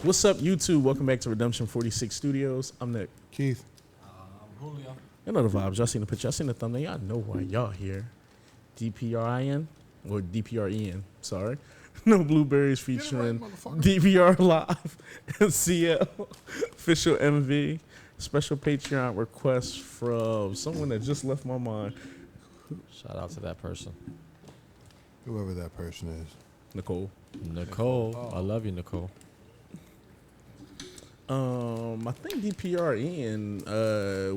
What's up, YouTube? Welcome back to Redemption 46 Studios. I'm Nick. Keith. I'm Julio. You know the vibes. Y'all seen the picture. Y'all seen the thumbnail. Y'all know why y'all here. DPR IAN or DPR IAN. Sorry. No Blueberries featuring DPR Live and CL. Official MV. Special Patreon request from someone that just left my mind. Shout out to that person. Whoever that person is. Nicole. Nicole. I love you, Nicole. I think DPR IAN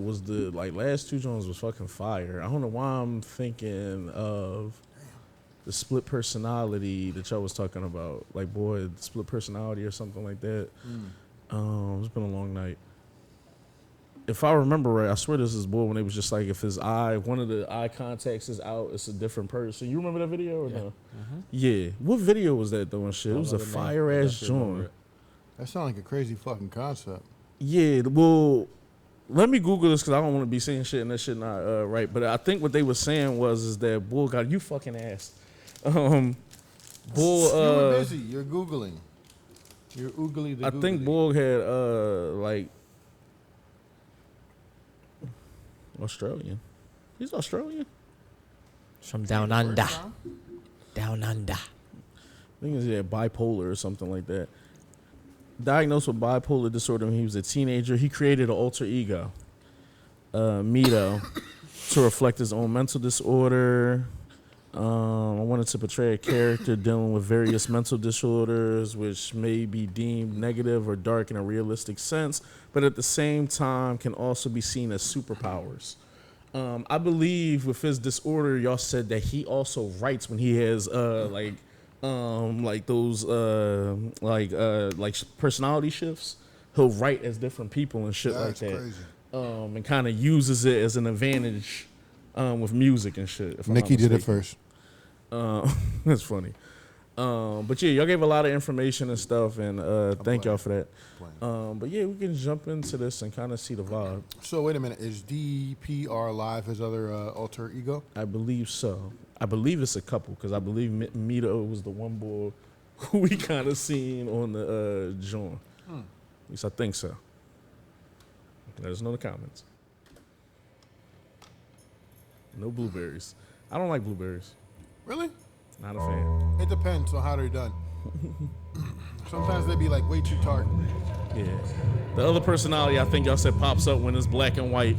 was the last two Jones was fucking fire. I don't know why I'm thinking of the split personality that y'all was talking about. Like, boy, split personality or something like that. It's been a long night. If I remember right, I swear this is boy when it was just like if his eye, one of the eye contacts is out, it's a different person. You remember that video or no? Yeah. What video was that though and shit? It was a fire ass joint. That sounds like a crazy fucking concept. Yeah, well, let me Google this because I don't want to be saying shit and that shit not right. But I think what they were saying is that Bull got you fucking ass. Bull, You're busy. You're Googling. You're oogly the I googly. think Bull had Australian. He's Australian. From down under. Down under. I think he had bipolar or something like that. Diagnosed with bipolar disorder when he was a teenager. He created an alter ego, Mito, to reflect his own mental disorder. I wanted to portray a character dealing with various mental disorders, which may be deemed negative or dark in a realistic sense, but at the same time can also be seen as superpowers. I believe with his disorder, y'all said that he also writes when he has those personality shifts. He'll write as different people and shit like that. Crazy. And kind of uses it as an advantage with music and shit. Mickey did it first. That's funny. But yeah, y'all gave a lot of information and stuff, and thank y'all for that. But yeah, we can jump into this and kind of see the vibe. So wait a minute, is DPR Live his other alter ego? I believe so. I believe it's a couple because I believe Mito was the one boy who we kind of seen on the joint. At least I think so. Let us know in the comments. No blueberries. I don't like blueberries. Really? Not a fan. It depends on how they're done. Sometimes they be like way too tart. Yeah. The other personality I think y'all said pops up when it's black and white.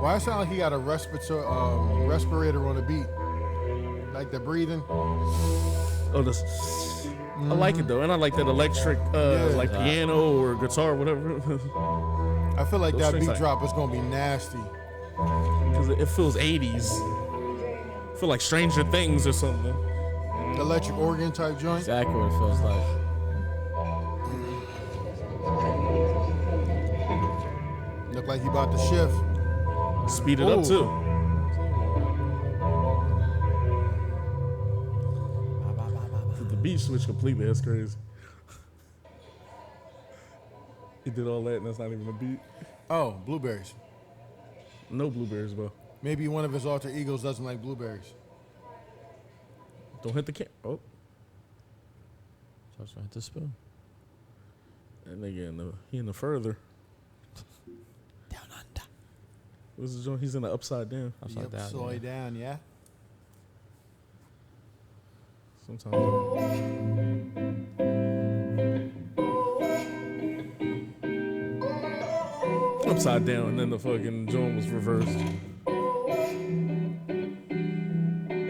Why it sound like he got a respirator on the beat? Like the breathing? Oh, this. I like it though, and I like that electric, piano or guitar, whatever. I feel like Those that beat strings drop is gonna be nasty. Because it feels 80s. I feel like Stranger Things or something. Electric organ type joint. Exactly what it feels like. Look like he about to shift. Speed it up too. The beat switch completely. That's crazy. He did all that, and that's not even a beat. Oh, blueberries. No blueberries, bro. Maybe one of his alter egos doesn't like blueberries. Don't hit the camera. Oh, Just hit the spoon. that nigga he in the further. Down under. What's the joint? He's in the upside down. Upside down. Upside down, yeah. Sometimes. Upside down, and then the fucking joint was reversed.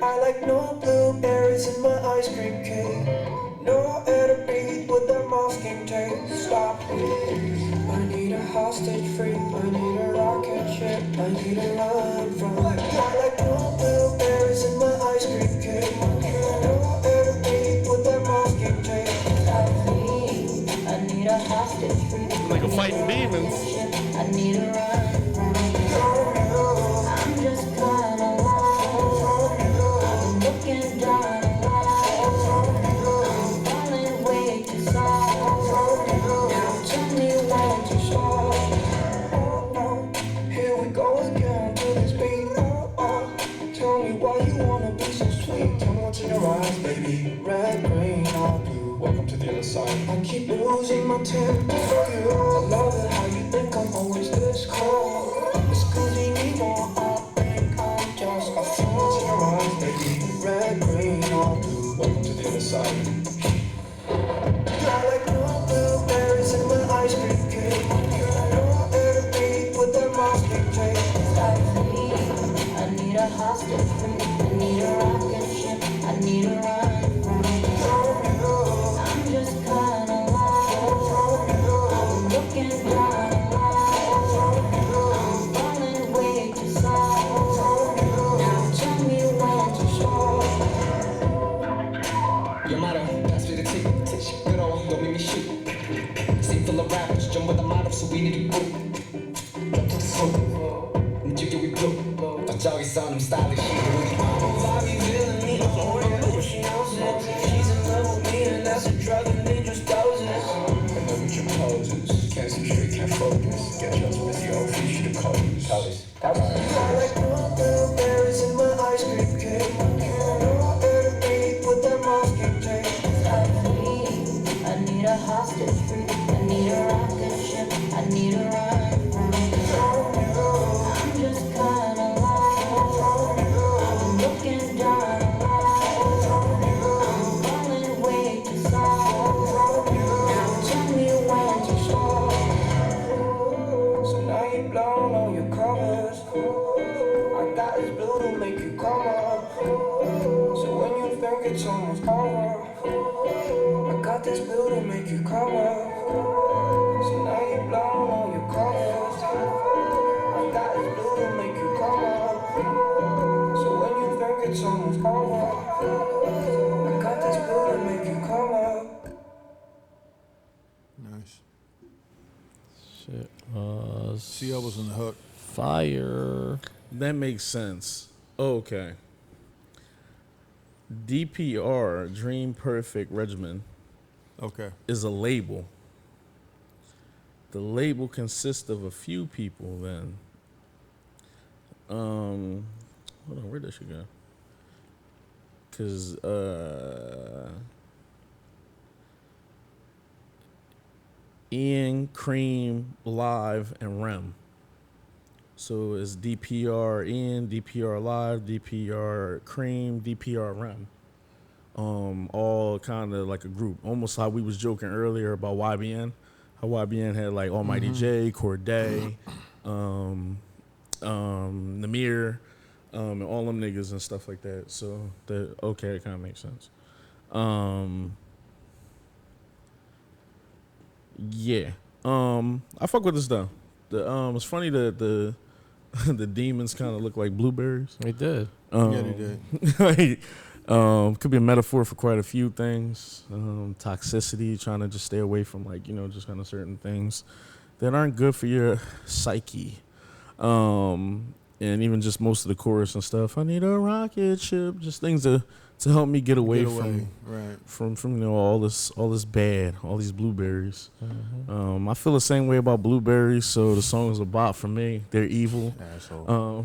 I like no blueberries in my ice cream cake. No air to breathe with that masking tape. Stop, please. I need a hostage free. I need a rocket ship. I need a run from. I like no blueberries in my ice cream cake. No air to breathe with that masking tape. Stop, please. I need a hostage free. Like a fighting demons. I need a run from. I'm just kinda lost. I'm looking down. baby. Red, green, or blue. Welcome to the other side. I keep losing my temper for you. I love it how you think I'm always this cold. It's cause you need more. I think I'm just a fool to your eyes, baby. Red, green, or blue. Welcome to the other side. I like no blueberries in my ice cream cake. No air to breathe with that masking tape. I need a hostage free. I need a rocket ship. I need a run from. I'm just kinda lost. I'm looking down a lot. I'm falling way too soft. Now tell me when to stop. Your motto, pass me the tick. Good on, don't make me shoot. Scene full of rappers, jump with the motto, so we need to go. Jump to the floor, and you get we blow. 저기 선 stylish shit. Bobby feeling me, oh, she knows it. She's in love with me, and that's a drug and dangerous doses. And look at your poses, can't see straight, can't focus. Get yours with your fish to colors. I like no blueberries in my ice cream cake. No air to breathe with that masking tape. I need a hostage free. I need a rocket ship. I need a run from. I'm just kinda lost. I'm looking down a lot. I'm falling way too soft. Now tell me when to stop. So now you blown on your covers. I got this blue to make you come up. So when you think it's almost over, I got this blue to make you come up. So now you blown on your covers. I got this blue to make you come up. So when you think it's almost over, I got this blue to make you come up. Nice. Shit was CL was on the hook. fire. That makes sense. Okay. DPR, Dream Perfect Regimen, Okay. is a label. The label consists of a few people then. Hold on, where did she go? Cause Ian, Cream, Live, and Rem. So it's DPR Ian, DPR Live, DPR Cream, DPR Rem. All kind of like a group. Almost how we was joking earlier about YBN. How YBN had like Almighty J, Corday, Namir, and all them niggas and stuff like that. So okay, it kind of makes sense. Yeah. I fuck with this though. It's funny that the the demons kind of look like blueberries. We did. Yeah, they did. Like, could be a metaphor for quite a few things. Toxicity, trying to just stay away from like, just kind of certain things that aren't good for your psyche. And even just most of the chorus and stuff. I need a rocket ship, just things to help me get away from all this bad, all these blueberries. I feel the same way about blueberries, so the song is a bop for me. They're evil. Asshole.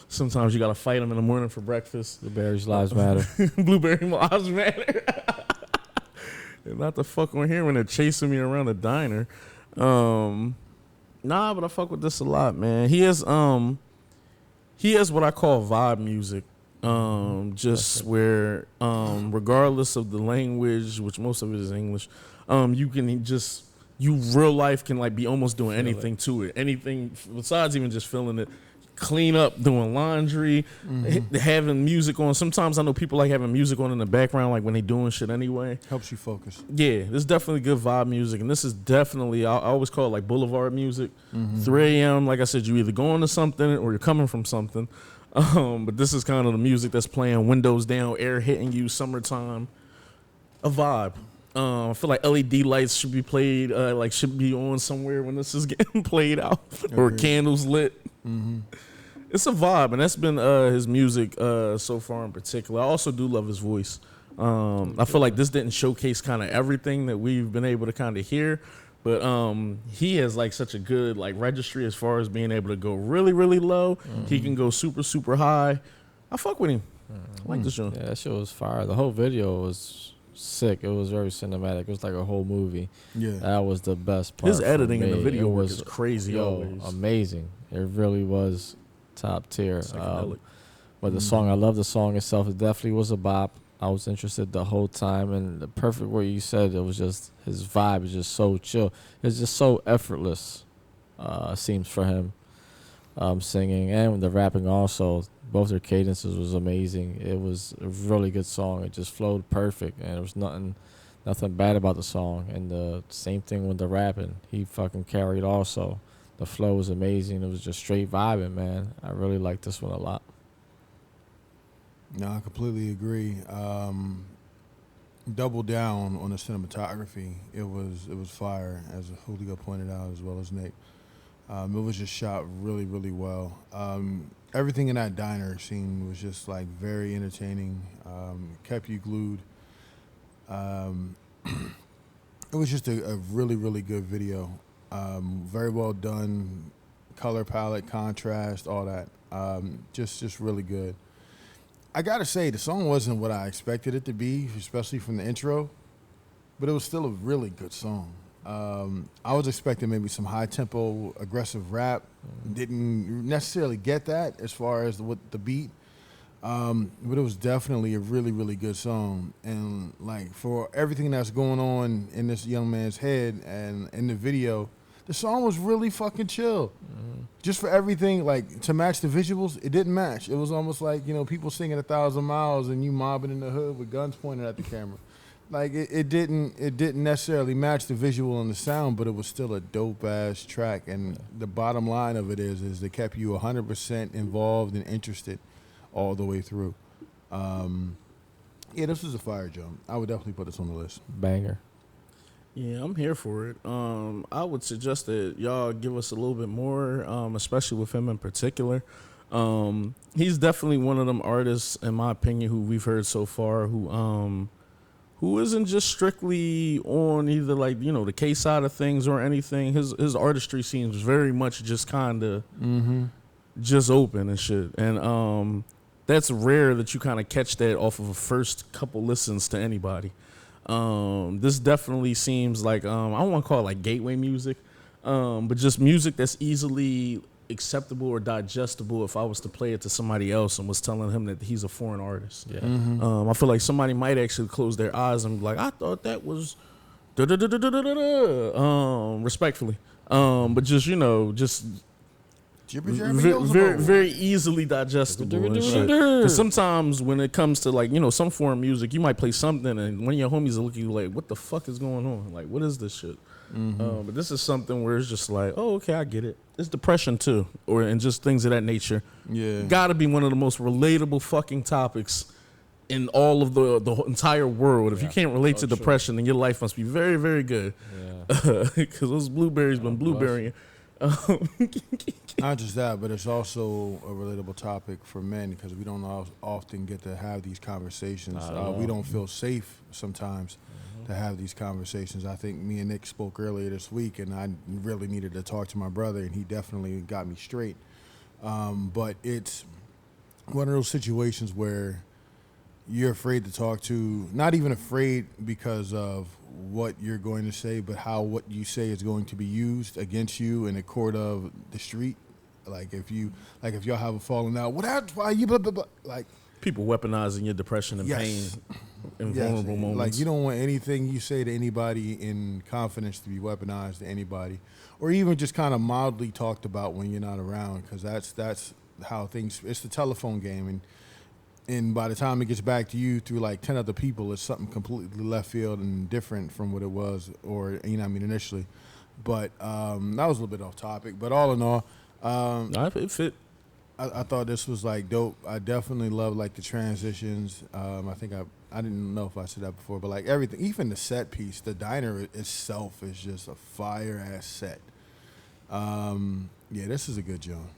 Sometimes you gotta fight them in the morning for breakfast. Blueberries lives matter. Blueberry lives matter. And not the fuck on here when they're chasing me around the diner. Nah, but I fuck with this a lot, man. He has what I call vibe music. Just where, regardless of the language, which most of it is English, you can just, real life can like be almost doing anything to it. Anything besides even just feeling it. Clean up, doing laundry, having music on. Sometimes I know people like having music on in the background, like when they doing shit anyway. Helps you focus. Yeah, this is definitely good vibe music, and this is definitely, I always call it like boulevard music. 3 a.m., like I said, you either going to something or you're coming from something. But this is kind of the music that's playing, windows down, air hitting you, summertime, a vibe. I feel like LED lights should be played, should be on somewhere when this is getting played out, or candles lit. It's a vibe, and that's been his music so far in particular. I also do love his voice. I feel like this didn't showcase kind of everything that we've been able to kind of hear, but he has like such a good like registry as far as being able to go really, really low. He can go super, super high. I fuck with him. I like this joint. Yeah, that shit was fire. The whole video was sick. It was very cinematic. It was like a whole movie. Yeah. That was the best part. His for editing in the me. video It work was is crazy always. amazing. It really was top tier. Psychedelic. But the song, I love the song itself. It definitely was a bop. I was interested the whole time, and the perfect way you said it was just his vibe is just so chill. It's just so effortless. Seems for him, singing and the rapping also. Both their cadences was amazing. It was a really good song. It just flowed perfect, and there was nothing bad about the song. And the same thing with the rapping. He fucking carried also. The flow was amazing. It was just straight vibing, man. I really liked this one a lot. No, I completely agree. Double down on the cinematography. It was fire, as Julio pointed out, as well as Nick. It was just shot really, really well. Everything in that diner scene was just like very entertaining. Kept you glued. It was just a really, really good video. Very well done, color palette, contrast, all that. Just really good. I gotta say, the song wasn't what I expected it to be, especially from the intro, but it was still a really good song. I was expecting maybe some high tempo, aggressive rap. Didn't necessarily get that as far as what the beat, but it was definitely a really, really good song. And like for everything that's going on in this young man's head and in the video, the song was really fucking chill. Just for everything, like to match the visuals, it didn't match. It was almost like, people singing 1,000 miles and you mobbing in the hood with guns pointed at the camera. Like it didn't necessarily match the visual and the sound, but it was still a dope ass track. And the bottom line of it is they kept you 100% involved and interested all the way through. Yeah, this was a fire jump. I would definitely put this on the list. Banger. Yeah, I'm here for it. I would suggest that y'all give us a little bit more, especially with him in particular. He's definitely one of them artists, in my opinion, who we've heard so far who isn't just strictly on either like, the K side of things or anything. His artistry seems very much just kind of just open and shit. And that's rare that you kind of catch that off of a first couple listens to anybody. This definitely seems like, I don't want to call it like gateway music, but just music that's easily acceptable or digestible if I was to play it to somebody else and was telling him that he's a foreign artist. Yeah. I feel like somebody might actually close their eyes and be like, I thought that was respectfully. But just, just very, very easily digestible. And shit. 'Cause sometimes when it comes to like, some foreign music, you might play something and one of your homies will look at you like, what the fuck is going on? Like, what is this shit? But this is something where it's just like, oh, okay, I get it. It's depression too, and just things of that nature. Yeah. Gotta be one of the most relatable fucking topics in all of the entire world. If you can't relate to depression, then your life must be very, very good. Yeah. Because those blueberries been blueberrying. Not just that, but it's also a relatable topic for men because we don't often get to have these conversations. We don't feel safe sometimes to have these conversations. I think me and Nick spoke earlier this week, and I really needed to talk to my brother, and he definitely got me straight. But it's one of those situations where you're afraid to talk to, not even afraid because of what you're going to say, but how what you say is going to be used against you in the court of the street. Like if y'all have a falling out, that's why you blah, blah, blah. Like People weaponizing your depression and pain in vulnerable moments. Like you don't want anything you say to anybody in confidence to be weaponized to anybody, or even just kind of mildly talked about when you're not around, because that's how things. It's the telephone game, and by the time it gets back to you through like 10 other people, it's something completely left field and different from what it was, or initially. But that was a little bit off topic. But all in all, It fit. I thought this was like dope. I definitely love like the transitions. I think I didn't know if I said that before, but like everything, even the set piece, the diner itself is just a fire ass set. Yeah, this is a good job.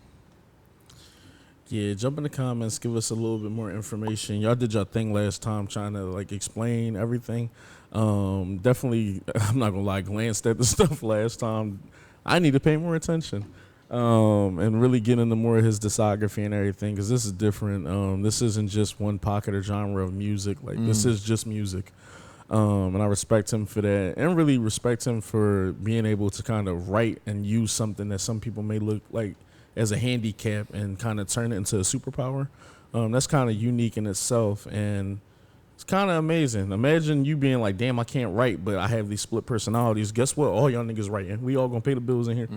Yeah, jump in the comments, give us a little bit more information. Y'all did your thing last time trying to like explain everything. Definitely, I'm not gonna lie, glanced at the stuff last time. I need to pay more attention. and really get into more of his discography and everything, because this is different. This isn't just one pocket or genre of music. Like this is just music. And I respect him for that, and really respect him for being able to kind of write and use something that some people may look like as a handicap and kind of turn it into a superpower. That's kind of unique in itself, and it's kind of amazing. Imagine you being like, damn, I can't write, but I have these split personalities. Guess what? All y'all niggas writing. We all gonna pay the bills in here.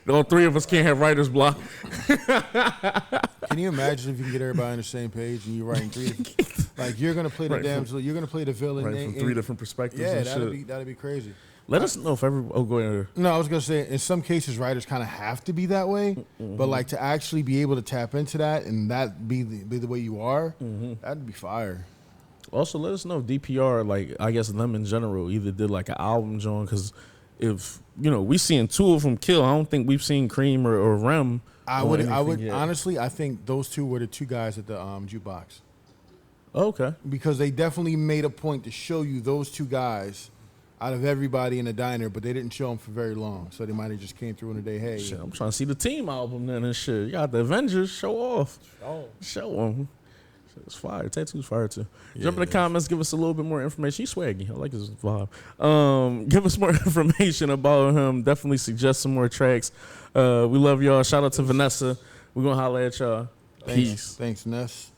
All three of us can't have writer's block. Can you imagine if you can get everybody on the same page and you're writing three? Like you're gonna play the damsel, you're gonna play the villain, Right, from three different perspectives. Yeah, and that'd be crazy. Let us know if go ahead. No, I was gonna say in some cases writers kind of have to be that way, but like to actually be able to tap into that and that be the way you are, that'd be fire. Also, let us know if DPR, like I guess them in general, either did like an album joint, because if we seeing two of them kill, I don't think we've seen Cream or Rem. I would honestly, I think those two were the two guys at the jukebox. Okay. Because they definitely made a point to show you those two guys out of everybody in the diner, but they didn't show them for very long. So they might have just came through in a day, hey. Shit, I'm trying to see the Team album then and shit. You got the Avengers, show off. Show them. It's fire. Tattoo's fire too. Yeah, Jump in the comments, give us a little bit more information. He's swaggy. I like his vibe. Give us more information about him. Definitely suggest some more tracks. We love y'all. Shout out to Vanessa. We're going to holler at y'all. Peace. Thanks, Ness.